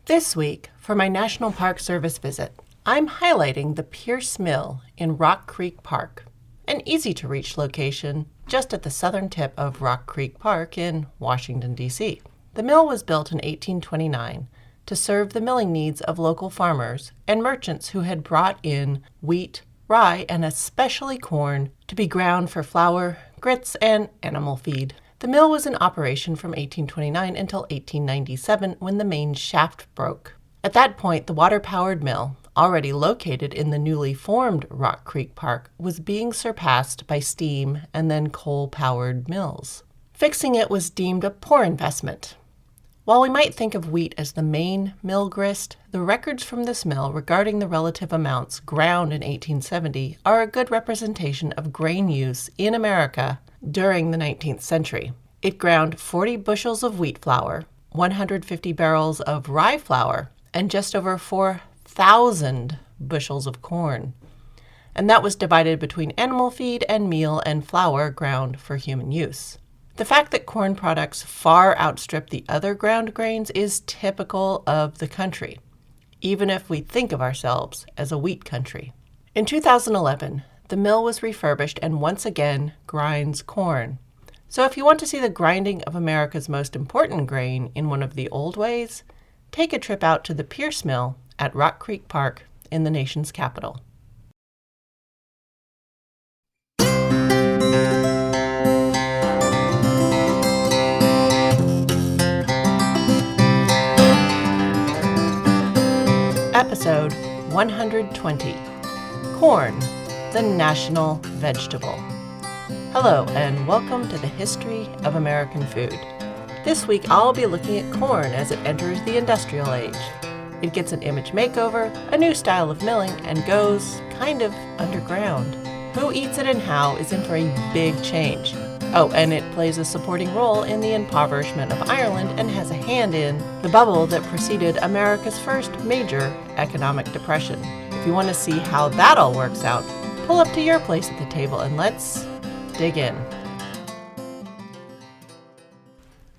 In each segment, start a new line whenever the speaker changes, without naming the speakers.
This week, for my National Park Service visit, I'm highlighting the Pierce Mill in Rock Creek Park, an easy-to-reach location just at the southern tip of Rock Creek Park in Washington, D.C. The mill was built in 1829 to serve the milling needs of local farmers and merchants who had brought in wheat, rye, and especially corn to be ground for flour, grits, and animal feed. The mill was in operation from 1829 until 1897 when the main shaft broke. At that point, the water-powered mill, already located in the newly formed Rock Creek Park, was being surpassed by steam and then coal-powered mills. Fixing it was deemed a poor investment. While we might think of wheat as the main mill grist, the records from this mill regarding the relative amounts ground in 1870 are a good representation of grain use in America during the 19th century. It ground 40 bushels of wheat flour, 150 barrels of rye flour, and just over 4,000 bushels of corn. And that was divided between animal feed and meal and flour ground for human use. The fact that corn products far outstrip the other ground grains is typical of the country, even if we think of ourselves as a wheat country. In 2011, the mill was refurbished and once again grinds corn. So if you want to see the grinding of America's most important grain in one of the old ways, take a trip out to the Pierce Mill at Rock Creek Park in the nation's capital. Episode 120, Corn, the National Vegetable. Hello and welcome to the History of American Food. This week I'll be looking at corn as it enters the industrial age. It gets an image makeover, a new style of milling, and goes kind of underground. Who eats it and how is in for a big change. Oh, and it plays a supporting role in the impoverishment of Ireland and has a hand in the bubble that preceded America's first major economic depression. If you want to see how that all works out, pull up to your place at the table and let's dig in.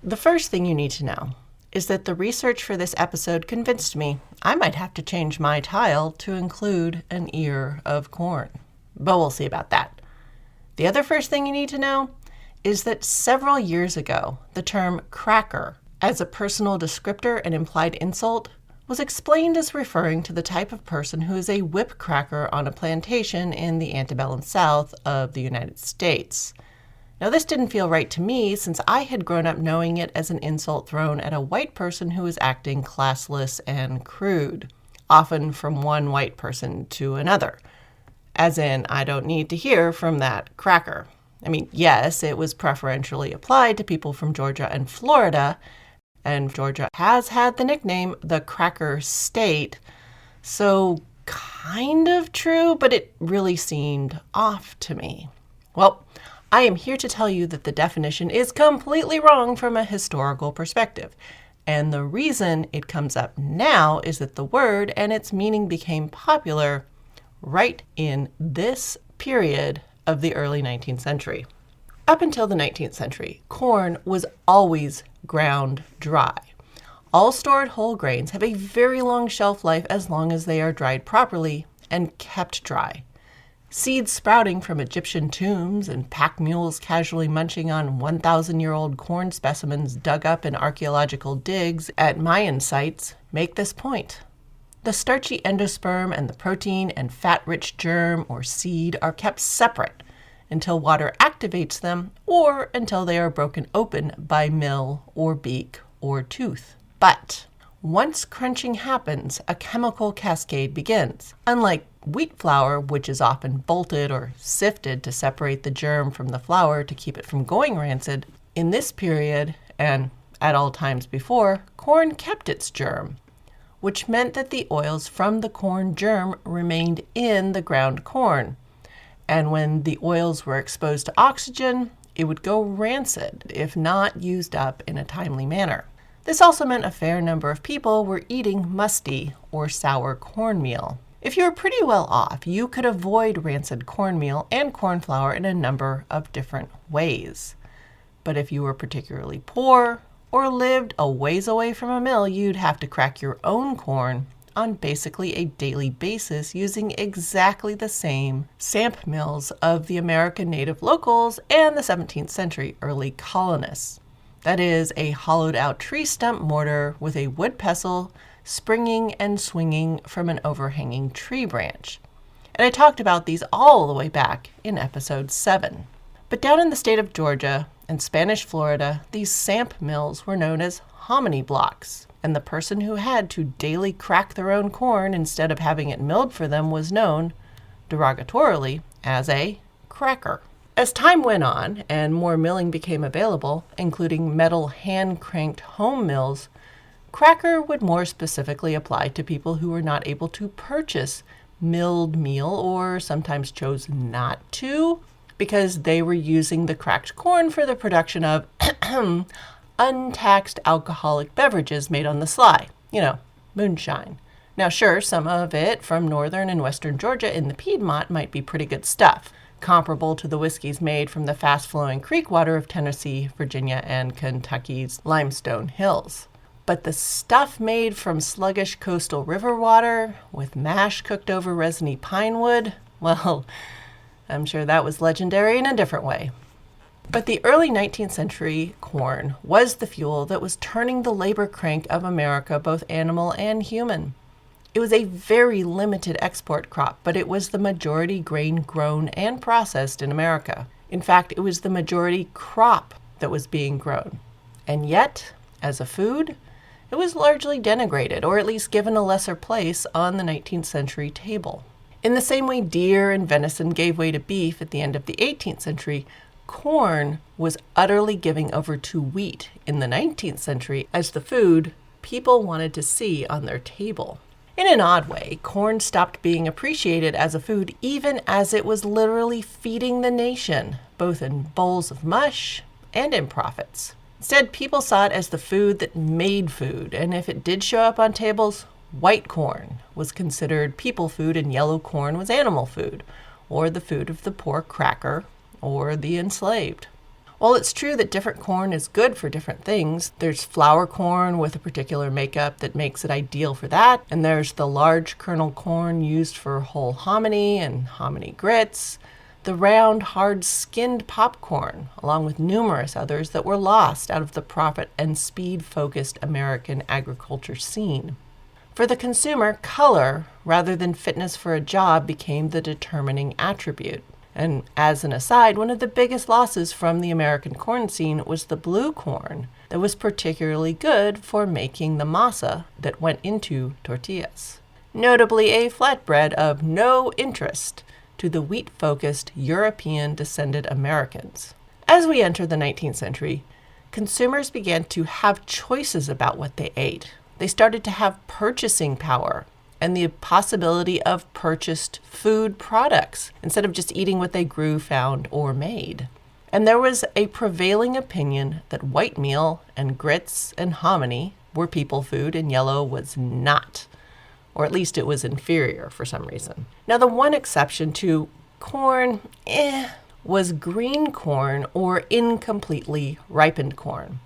The first thing you need to know is that the research for this episode convinced me I might have to change my tile to include an ear of corn. But we'll see about that. The other first thing you need to know is that several years ago, the term cracker, as a personal descriptor and implied insult, was explained as referring to the type of person who is a whip cracker on a plantation in the antebellum South of the United States. Now, this didn't feel right to me since I had grown up knowing it as an insult thrown at a white person who was acting classless and crude, often from one white person to another. As in, I don't need to hear from that cracker. I mean, yes, it was preferentially applied to people from Georgia and Florida, and Georgia has had the nickname the Cracker State, so kind of true, but it really seemed off to me. Well, I am here to tell you that the definition is completely wrong from a historical perspective, and the reason it comes up now is that the word and its meaning became popular right in this period of the early 19th century. Up until the 19th century, corn was always ground dry. All stored whole grains have a very long shelf life as long as they are dried properly and kept dry. Seeds sprouting from Egyptian tombs and pack mules casually munching on 1,000-year-old corn specimens dug up in archaeological digs at Mayan sites make this point. The starchy endosperm and the protein and fat-rich germ or seed are kept separate until water activates them or until they are broken open by mill or beak or tooth. But once crunching happens, a chemical cascade begins. Unlike wheat flour, which is often bolted or sifted to separate the germ from the flour to keep it from going rancid, in this period, and at all times before, corn kept its germ, which meant that the oils from the corn germ remained in the ground corn. And when the oils were exposed to oxygen, it would go rancid if not used up in a timely manner. This also meant a fair number of people were eating musty or sour cornmeal. If you were pretty well off, you could avoid rancid cornmeal and corn flour in a number of different ways. But if you were particularly poor or lived a ways away from a mill, you'd have to crack your own corn on basically a daily basis using exactly the same samp mills of the American native locals and the 17th century early colonists. That is, a hollowed-out tree stump mortar with a wood pestle springing and swinging from an overhanging tree branch. And I talked about these all the way back in episode 7. But down in the state of Georgia and Spanish Florida, these samp mills were known as hominy blocks, and the person who had to daily crack their own corn instead of having it milled for them was known, derogatorily, as a cracker. As time went on and more milling became available, including metal hand-cranked home mills, cracker would more specifically apply to people who were not able to purchase milled meal or sometimes chose not to because they were using the cracked corn for the production of untaxed alcoholic beverages made on the sly. Moonshine. Now sure, some of it from northern and western Georgia in the Piedmont might be pretty good stuff, comparable to the whiskeys made from the fast-flowing creek water of Tennessee, Virginia, and Kentucky's limestone hills. But the stuff made from sluggish coastal river water with mash cooked over resiny pine wood, well, I'm sure that was legendary in a different way. But the early 19th century corn was the fuel that was turning the labor crank of America, both animal and human. It was a very limited export crop, but it was the majority grain grown and processed in America. In fact, it was the majority crop that was being grown. And yet, as a food, it was largely denigrated, or at least given a lesser place on the 19th century table. In the same way deer and venison gave way to beef at the end of the 18th century, corn was utterly giving over to wheat in the 19th century as the food people wanted to see on their table. In an odd way, corn stopped being appreciated as a food even as it was literally feeding the nation, both in bowls of mush and in profits. Instead, people saw it as the food that made food, and if it did show up on tables, white corn was considered people food and yellow corn was animal food, or the food of the poor cracker or the enslaved. While it's true that different corn is good for different things, there's flour corn with a particular makeup that makes it ideal for that, and there's the large kernel corn used for whole hominy and hominy grits, the round, hard-skinned popcorn, along with numerous others that were lost out of the profit and speed-focused American agriculture scene. For the consumer, color, rather than fitness for a job, became the determining attribute. And as an aside, one of the biggest losses from the American corn scene was the blue corn that was particularly good for making the masa that went into tortillas. Notably a flatbread of no interest to the wheat-focused European-descended Americans. As we enter the 19th century, consumers began to have choices about what they ate. They started to have purchasing power and the possibility of purchased food products instead of just eating what they grew, found, or made. And there was a prevailing opinion that white meal and grits and hominy were people food and yellow was not, or at least it was inferior for some reason. Now the one exception to corn, was green corn or incompletely ripened corn.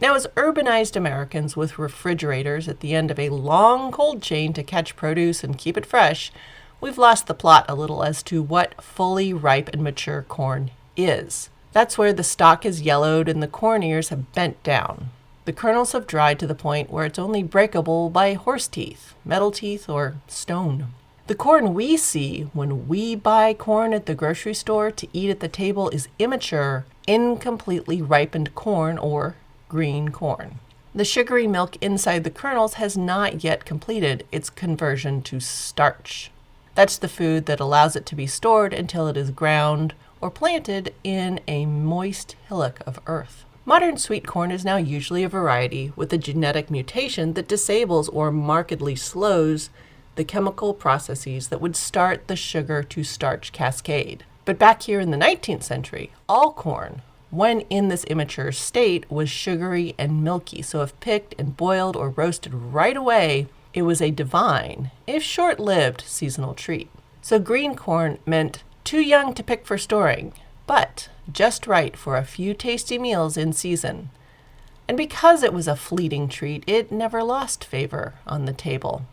Now, as urbanized Americans with refrigerators at the end of a long cold chain to catch produce and keep it fresh, we've lost the plot a little as to what fully ripe and mature corn is. That's where the stalk is yellowed and the corn ears have bent down. The kernels have dried to the point where it's only breakable by horse teeth, metal teeth, or stone. The corn we see when we buy corn at the grocery store to eat at the table is immature, incompletely ripened corn or green corn. The sugary milk inside the kernels has not yet completed its conversion to starch. That's the food that allows it to be stored until it is ground or planted in a moist hillock of earth. Modern sweet corn is now usually a variety with a genetic mutation that disables or markedly slows the chemical processes that would start the sugar to starch cascade. But back here in the 19th century, all corn, when in this immature state, was sugary and milky, so if picked and boiled or roasted right away, it was a divine, if short-lived, seasonal treat. So green corn meant too young to pick for storing, but just right for a few tasty meals in season. And because it was a fleeting treat, it never lost favor on the table.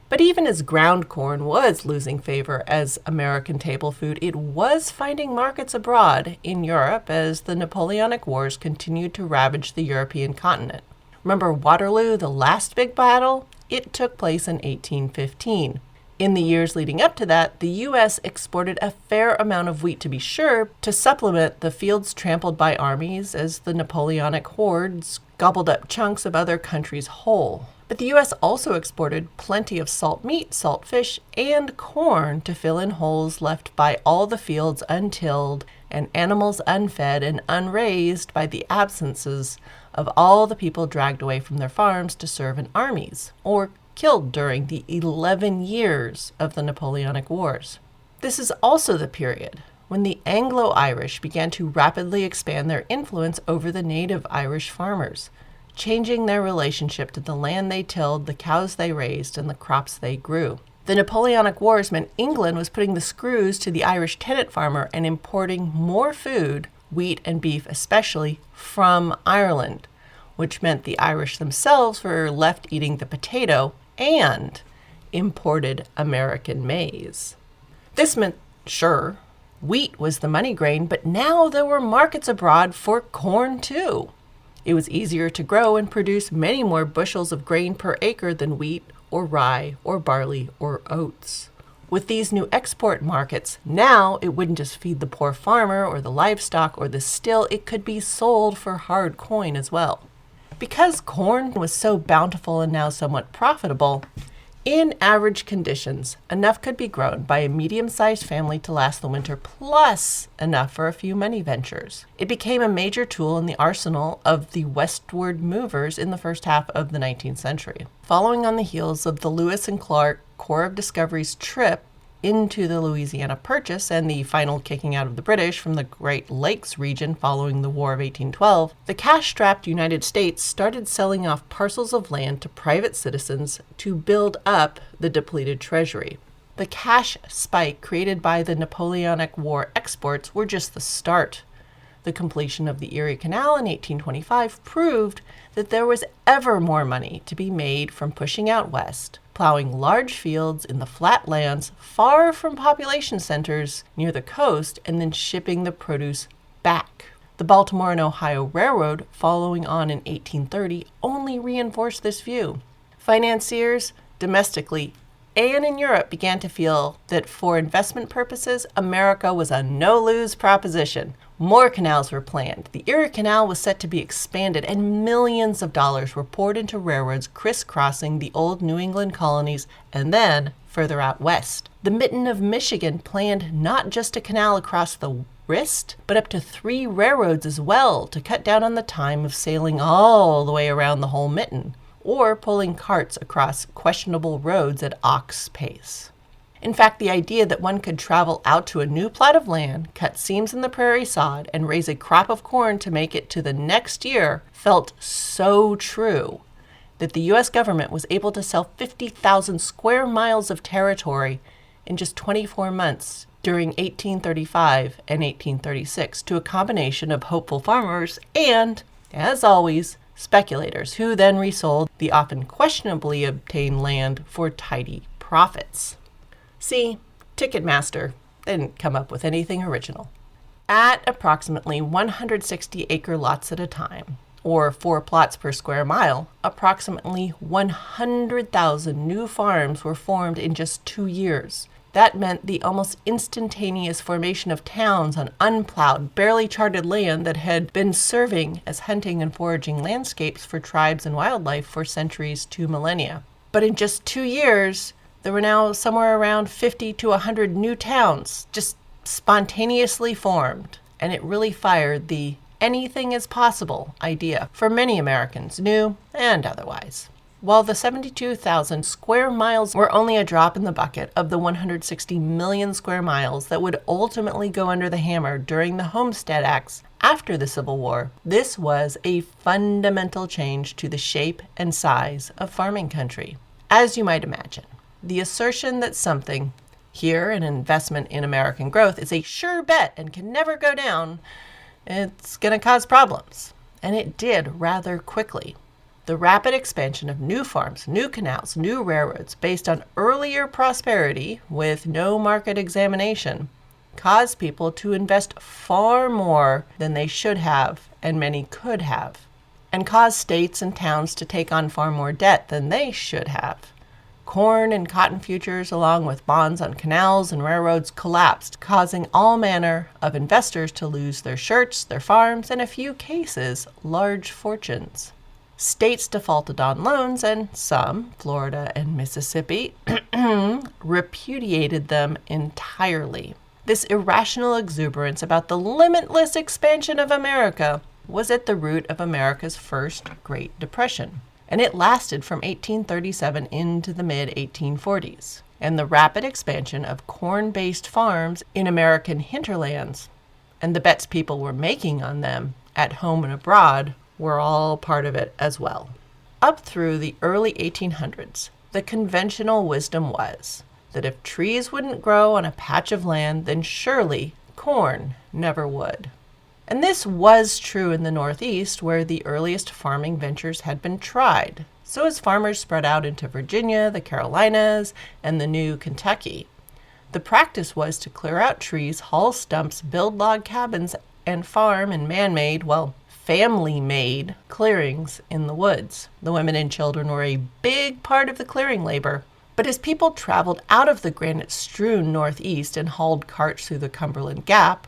But even as ground corn was losing favor as American table food, it was finding markets abroad in Europe as the Napoleonic Wars continued to ravage the European continent. Remember Waterloo, the last big battle? It took place in 1815. In the years leading up to that, the U.S. exported a fair amount of wheat, to be sure, to supplement the fields trampled by armies as the Napoleonic hordes gobbled up chunks of other countries whole. But the U.S. also exported plenty of salt meat, salt fish, and corn to fill in holes left by all the fields untilled and animals unfed and unraised by the absences of all the people dragged away from their farms to serve in armies or killed during the 11 years of the Napoleonic Wars. This is also the period when the Anglo-Irish began to rapidly expand their influence over the native Irish farmers, changing their relationship to the land they tilled, the cows they raised, and the crops they grew. The Napoleonic Wars meant England was putting the screws to the Irish tenant farmer and importing more food, wheat and beef especially, from Ireland, which meant the Irish themselves were left eating the potato and imported American maize. This meant, sure, wheat was the money grain, but now there were markets abroad for corn too. It was easier to grow and produce many more bushels of grain per acre than wheat or rye or barley or oats. With these new export markets, now it wouldn't just feed the poor farmer or the livestock or the still, it could be sold for hard coin as well. Because corn was so bountiful and now somewhat profitable, in average conditions, enough could be grown by a medium-sized family to last the winter, plus enough for a few money ventures. It became a major tool in the arsenal of the westward movers in the first half of the 19th century. Following on the heels of the Lewis and Clark Corps of Discovery's trip into the Louisiana Purchase and the final kicking out of the British from the Great Lakes region following the War of 1812, the cash-strapped United States started selling off parcels of land to private citizens to build up the depleted treasury. The cash spike created by the Napoleonic War exports were just the start. The completion of the Erie Canal in 1825 proved that there was ever more money to be made from pushing out west, plowing large fields in the flat lands far from population centers near the coast, and then shipping the produce back. The Baltimore and Ohio Railroad, following on in 1830, only reinforced this view. Financiers, domestically and in Europe, began to feel that for investment purposes, America was a no-lose proposition. More canals were planned. The Erie Canal was set to be expanded, and millions of dollars were poured into railroads crisscrossing the old New England colonies and then further out west. The Mitten of Michigan planned not just a canal across the wrist, but up to 3 railroads as well to cut down on the time of sailing all the way around the whole mitten, or pulling carts across questionable roads at ox pace. In fact, the idea that one could travel out to a new plot of land, cut seams in the prairie sod, and raise a crop of corn to make it to the next year felt so true that the U.S. government was able to sell 50,000 square miles of territory in just 24 months during 1835 and 1836 to a combination of hopeful farmers and, as always, speculators who then resold the often questionably obtained land for tidy profits. See, Ticketmaster didn't come up with anything original. At approximately 160-acre lots at a time, or 4 plots per square mile, approximately 100,000 new farms were formed in just 2 years. That meant the almost instantaneous formation of towns on unplowed, barely charted land that had been serving as hunting and foraging landscapes for tribes and wildlife for centuries to millennia. But in just 2 years, there were now somewhere around 50 to 100 new towns just spontaneously formed, and it really fired the anything is possible idea for many Americans, new and otherwise. While the 72,000 square miles were only a drop in the bucket of the 160 million square miles that would ultimately go under the hammer during the Homestead Acts after the Civil War, this was a fundamental change to the shape and size of farming country. As you might imagine, the assertion that something, here an investment in American growth, is a sure bet and can never go down, it's going to cause problems. and it did rather quickly. The rapid expansion of new farms, new canals, new railroads based on earlier prosperity with no market examination caused people to invest far more than they should have and many could have, and caused states and towns to take on far more debt than they should have. Corn and cotton futures, along with bonds on canals and railroads, collapsed, causing all manner of investors to lose their shirts, their farms, and in a few cases, large fortunes. States defaulted on loans, and some, Florida and Mississippi, repudiated them entirely. This irrational exuberance about the limitless expansion of America was at the root of America's first Great Depression, and it lasted from 1837 into the mid-1840s. And the rapid expansion of corn-based farms in American hinterlands and the bets people were making on them at home and abroad were all part of it as well. Up through the early 1800s, the conventional wisdom was that if trees wouldn't grow on a patch of land, then surely corn never would. And this was true in the Northeast, where the earliest farming ventures had been tried. So as farmers spread out into Virginia, the Carolinas, and the new Kentucky, the practice was to clear out trees, haul stumps, build log cabins, and farm in man-made, family-made clearings in the woods. The women and children were a big part of the clearing labor. But as people traveled out of the granite-strewn Northeast and hauled carts through the Cumberland Gap,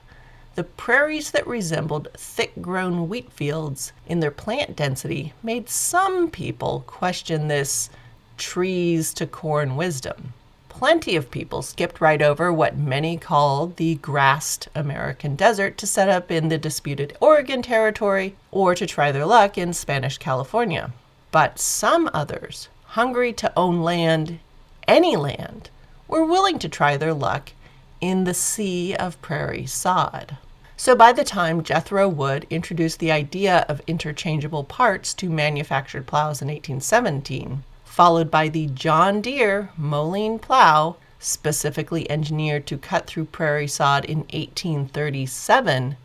the prairies that resembled thick-grown wheat fields in their plant density made some people question this trees-to-corn wisdom. Plenty of people skipped right over what many called the grassed American desert to set up in the disputed Oregon Territory or to try their luck in Spanish California. But some others, hungry to own land, any land, were willing to try their luck in the sea of prairie sod. So by the time Jethro Wood introduced the idea of interchangeable parts to manufactured plows in 1817, followed by the John Deere Moline plow, specifically engineered to cut through prairie sod in 1837,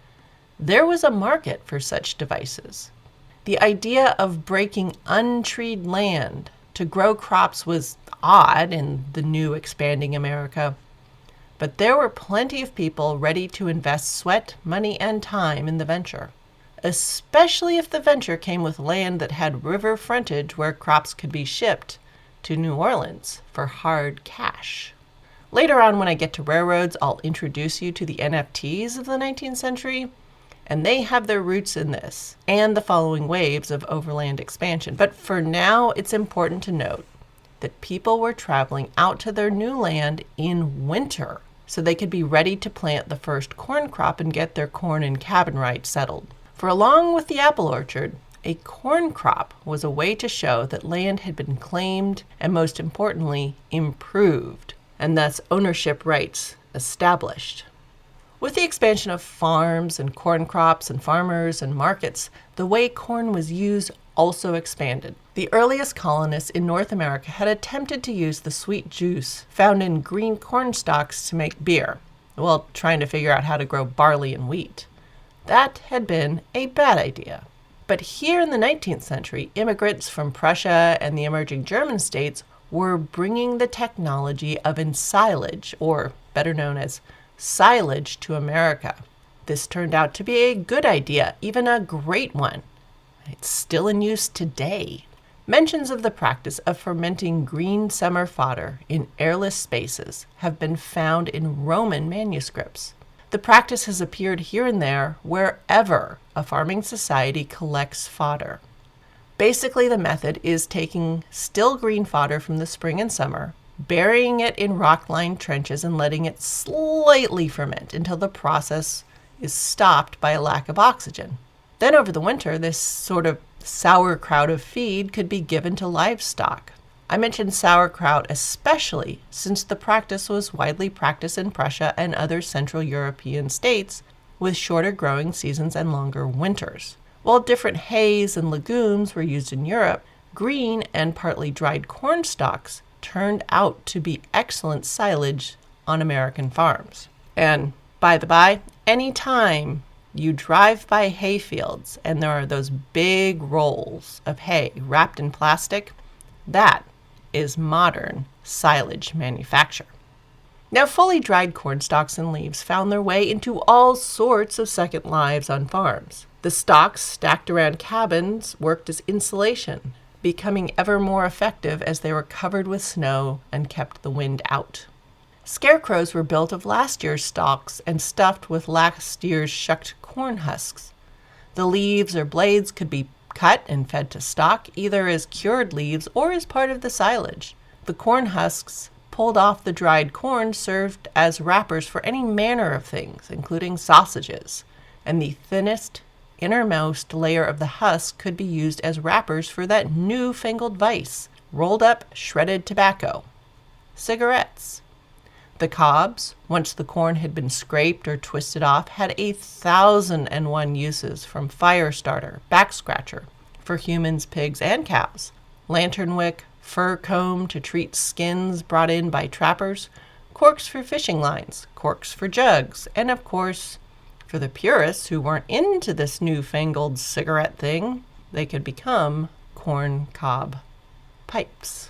there was a market for such devices. The idea of breaking untreed land to grow crops was odd in the new expanding America, but there were plenty of people ready to invest sweat, money, and time in the venture, especially if the venture came with land that had river frontage where crops could be shipped to New Orleans for hard cash. Later on, when I get to railroads, I'll introduce you to the NFTs of the 19th century, and they have their roots in this and the following waves of overland expansion. But for now, it's important to note that people were traveling out to their new land in winter so they could be ready to plant the first corn crop and get their corn and cabin rights settled. For along with the apple orchard, a corn crop was a way to show that land had been claimed and, most importantly, improved, and thus ownership rights established. With the expansion of farms and corn crops and farmers and markets, the way corn was used also expanded. The earliest colonists in North America had attempted to use the sweet juice found in green corn stalks to make beer, while trying to figure out how to grow barley and wheat. That had been a bad idea. But here in the 19th century, immigrants from Prussia and the emerging German states were bringing the technology of ensilage, or better known as silage, to America. This turned out to be a good idea, even a great one. It's still in use today. Mentions of the practice of fermenting green summer fodder in airless spaces have been found in Roman manuscripts. The practice has appeared here and there wherever a farming society collects fodder. Basically, the method is taking still green fodder from the spring and summer, burying it in rock-lined trenches and letting it slightly ferment until the process is stopped by a lack of oxygen. Then over the winter, this sort of sauerkraut of feed could be given to livestock. I mentioned sauerkraut especially since the practice was widely practiced in Prussia and other Central European states with shorter growing seasons and longer winters. While different hays and legumes were used in Europe, green and partly dried corn stalks turned out to be excellent silage on American farms. And by the by, any time You drive by hay fields, and there are those big rolls of hay wrapped in plastic. That is modern silage manufacture. Now, fully dried corn stalks and leaves found their way into all sorts of second lives on farms. The stalks stacked around cabins worked as insulation, becoming ever more effective as they were covered with snow and kept the wind out. Scarecrows were built of last year's stalks and stuffed with last year's shucked corn husks. The leaves or blades could be cut and fed to stock, either as cured leaves or as part of the silage. The corn husks pulled off the dried corn served as wrappers for any manner of things, including sausages, and the thinnest, innermost layer of the husk could be used as wrappers for that newfangled vice, rolled up shredded tobacco, cigarettes. The cobs, once the corn had been scraped or twisted off, had 1,001 uses, from fire starter, back scratcher, for humans, pigs, and cows, lantern wick, fur comb to treat skins brought in by trappers, corks for fishing lines, corks for jugs, and of course, for the purists who weren't into this newfangled cigarette thing, they could become corn cob pipes.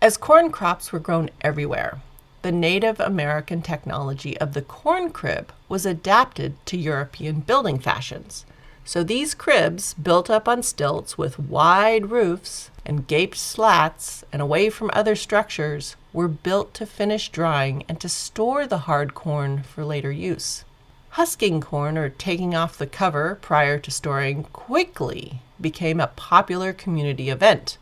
As corn crops were grown everywhere, the Native American technology of the corn crib was adapted to European building fashions. So these cribs, built up on stilts with wide roofs and gaped slats and away from other structures, were built to finish drying and to store the hard corn for later use. Husking corn, or taking off the cover prior to storing, quickly became a popular community event.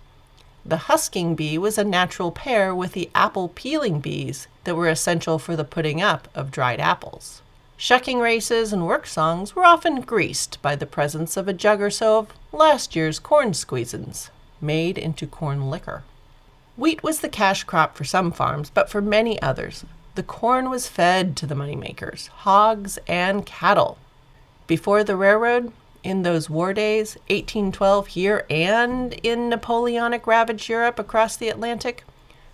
The husking bee was a natural pair with the apple peeling bees that were essential for the putting up of dried apples. Shucking races and work songs were often greased by the presence of a jug or so of last year's corn squeezins, made into corn liquor. Wheat was the cash crop for some farms, but for many others, the corn was fed to the moneymakers, hogs and cattle. Before the railroad, in those war days, 1812 here and in Napoleonic ravaged Europe across the Atlantic,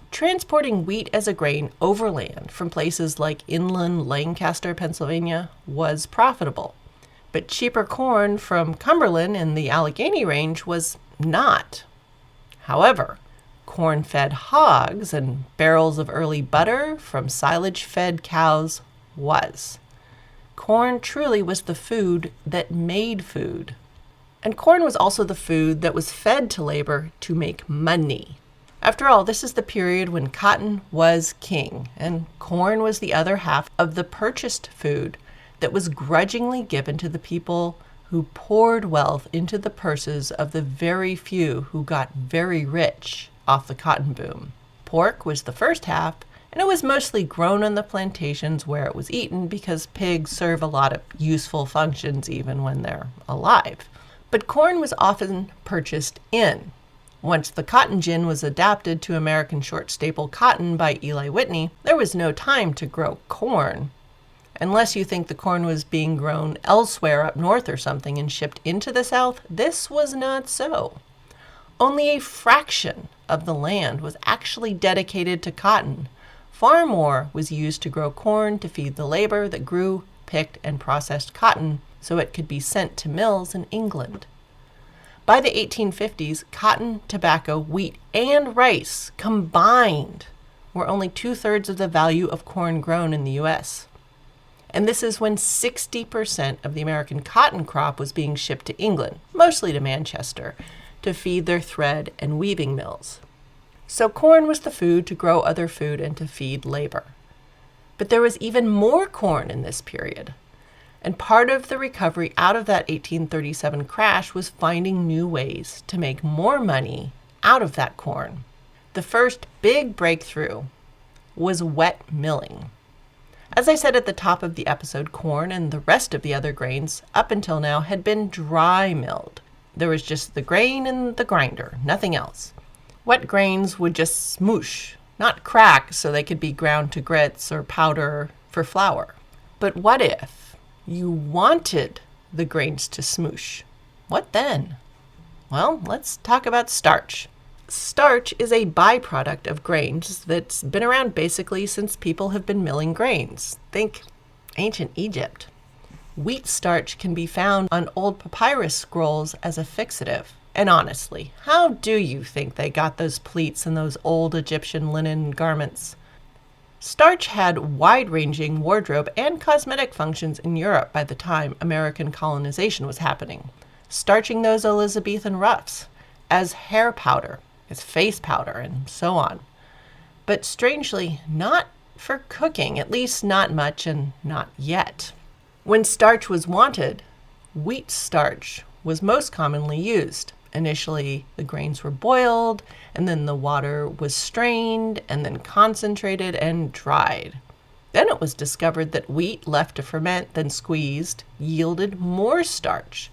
transporting wheat as a grain overland from places like inland Lancaster, Pennsylvania, was profitable. But cheaper corn from Cumberland in the Allegheny Range was not. However, corn-fed hogs and barrels of early butter from silage-fed cows was. Corn truly was the food that made food. And corn was also the food that was fed to labor to make money. After all, this is the period when cotton was king, and corn was the other half of the purchased food that was grudgingly given to the people who poured wealth into the purses of the very few who got very rich off the cotton boom. Pork was the first half, and it was mostly grown on the plantations where it was eaten because pigs serve a lot of useful functions even when they're alive. But corn was often purchased in. Once the cotton gin was adapted to American short staple cotton by Eli Whitney, there was no time to grow corn. Unless you think the corn was being grown elsewhere up north or something and shipped into the South, this was not so. Only a fraction of the land was actually dedicated to cotton. Far more was used to grow corn to feed the labor that grew, picked, and processed cotton so it could be sent to mills in England. By the 1850s, cotton, tobacco, wheat, and rice combined were only 2/3 of the value of corn grown in the U.S. And this is when 60% of the American cotton crop was being shipped to England, mostly to Manchester, to feed their thread and weaving mills. So corn was the food to grow other food and to feed labor. But there was even more corn in this period. And part of the recovery out of that 1837 crash was finding new ways to make more money out of that corn. The first big breakthrough was wet milling. As I said at the top of the episode, corn and the rest of the other grains up until now had been dry milled. There was just the grain and the grinder, nothing else. Wet grains would just smoosh, not crack so they could be ground to grits or powder for flour. But what if you wanted the grains to smoosh? What then? Well, let's talk about starch. Starch is a byproduct of grains that's been around basically since people have been milling grains. Think ancient Egypt. Wheat starch can be found on old papyrus scrolls as a fixative. And honestly, how do you think they got those pleats in those old Egyptian linen garments? Starch had wide-ranging wardrobe and cosmetic functions in Europe by the time American colonization was happening, starching those Elizabethan ruffs, as hair powder, as face powder, and so on. But strangely, not for cooking, at least not much and not yet. When starch was wanted, wheat starch was most commonly used. Initially, the grains were boiled, and then the water was strained, and then concentrated and dried. Then it was discovered that wheat left to ferment, then squeezed, yielded more starch.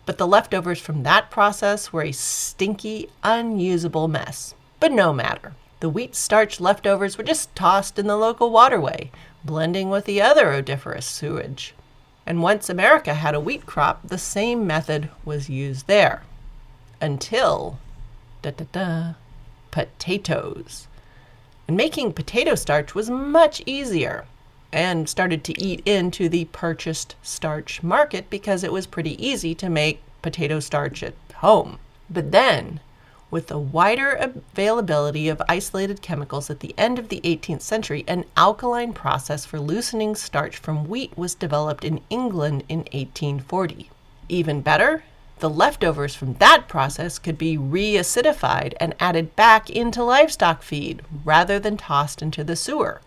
But the leftovers from that process were a stinky, unusable mess. But no matter. The wheat starch leftovers were just tossed in the local waterway, blending with the other odoriferous sewage. And once America had a wheat crop, the same method was used there. Until, potatoes. And making potato starch was much easier and started to eat into the purchased starch market because it was pretty easy to make potato starch at home. But then, with the wider availability of isolated chemicals at the end of the 18th century, an alkaline process for loosening starch from wheat was developed in England in 1840. Even better, the leftovers from that process could be reacidified and added back into livestock feed rather than tossed into the sewer.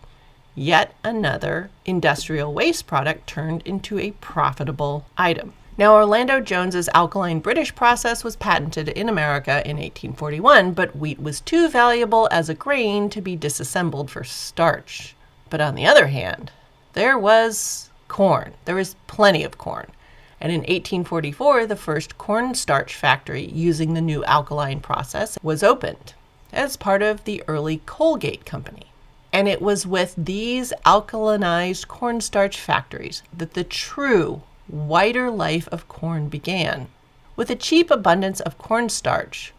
Yet another industrial waste product turned into a profitable item. Now, Orlando Jones's alkaline British process was patented in America in 1841, but wheat was too valuable as a grain to be disassembled for starch. But on the other hand, there was corn. There was plenty of corn. And in 1844, the first cornstarch factory using the new alkaline process was opened as part of the early Colgate Company. And it was with these alkalinized cornstarch factories that the true wider life of corn began. With a cheap abundance of cornstarch,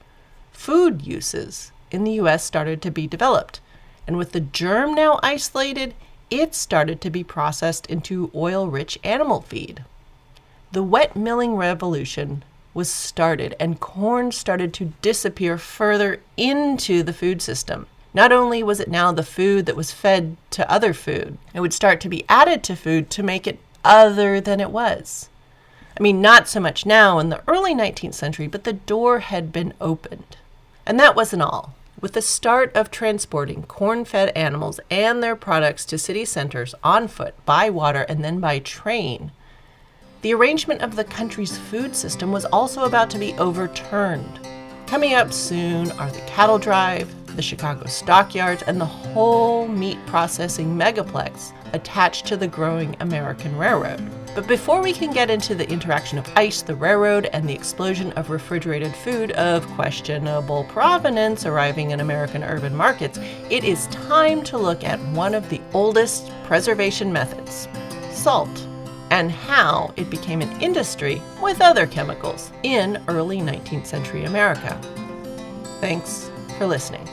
food uses in the U.S. started to be developed. And with the germ now isolated, it started to be processed into oil-rich animal feed. The wet milling revolution was started, and corn started to disappear further into the food system. Not only was it now the food that was fed to other food, it would start to be added to food to make it other than it was. I mean, not so much now in the early 19th century, but the door had been opened. And that wasn't all. With the start of transporting corn-fed animals and their products to city centers on foot, by water, and then by train, the arrangement of the country's food system was also about to be overturned. Coming up soon are the cattle drive, the Chicago stockyards, and the whole meat processing megaplex attached to the growing American railroad. But before we can get into the interaction of ice, the railroad, and the explosion of refrigerated food of questionable provenance arriving in American urban markets, it is time to look at one of the oldest preservation methods, salt, and how it became an industry with other chemicals in early 19th century America. Thanks for listening.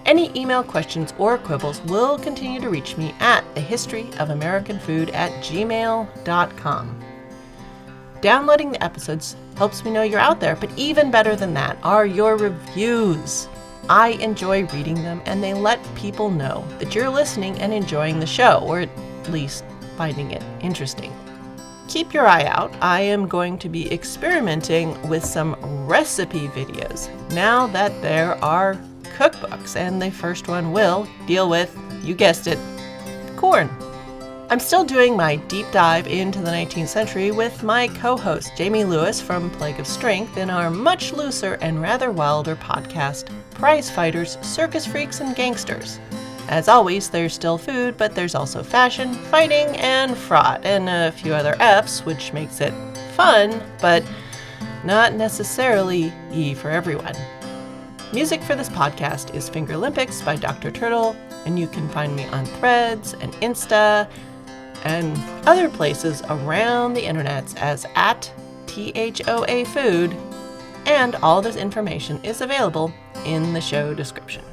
Any email questions or quibbles will continue to reach me at thehistoryofamericanfood@gmail.com. Downloading the episodes helps me know you're out there, but even better than that are your reviews. I enjoy reading them, and they let people know that you're listening and enjoying the show, or at least finding it interesting. Keep your eye out. I am going to be experimenting with some recipe videos now that there are cookbooks, and the first one will deal with, you guessed it, corn. I'm still doing my deep dive into the 19th century with my co-host Jamie Lewis from Plague of Strength in our much looser and rather wilder podcast, Prize Fighters, Circus Freaks, and Gangsters. As always, there's still food, but there's also fashion, fighting, and fraud, and a few other F's, which makes it fun, but not necessarily E for everyone. Music for this podcast is Fingerlympics by Dr. Turtle, and you can find me on Threads and Insta and other places around the internets as @THOA Food, and all this information is available in the show description.